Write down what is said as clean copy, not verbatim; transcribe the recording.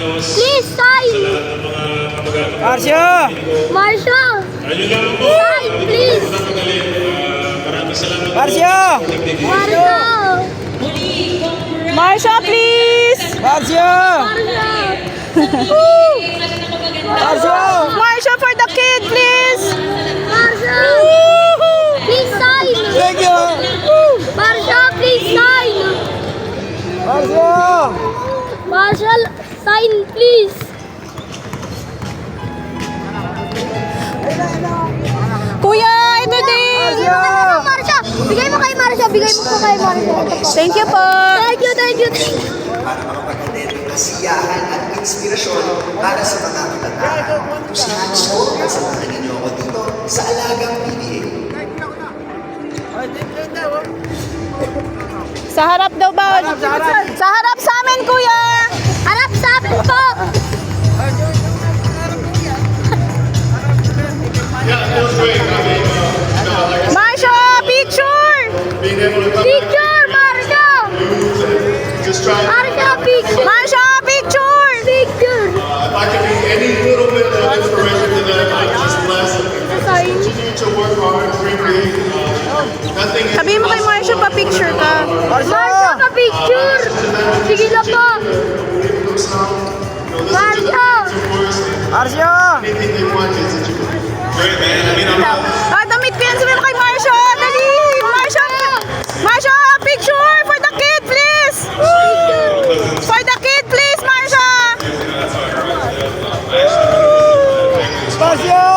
Please, sign! Marcio! Marsha! Sign, please! Marcio! Marsha! Marsha, please! Marcio! Marcio! Marsha for the kid, please! Marsha! Please sign! Thank you! Marsha, please sign! Marcio! Marshall, sign please! Kuya, ito din! Marcio! Marsha! Bigay mo kay Marsha! Bigay mo po kay Marsha! Thank you po! Thank you, thank you! Para makapaghatid ng kasiyahan at inspirasyon para sa mga kabataan. Kung si Hans ko, kasamahan ninyo ako dito sa Alagang PBA. Sa harap daw ba? Sa harap sa amin, kuya! Harap sa amin po! Marsha, picture! Picture, Marsha! Marsha, picture! Marsha, picture! Picture! If I can be any little bit of inspiration to them, I just bless them. Sign. Continue to work hard, dream big. Nothing is Sabihin mo kay Marsha, pa-picture ka. Marsha, ka-picture! Sige na po! Marsha! Marcio! anything they want is that you can. Great, man. I mean, I'm not. Ay,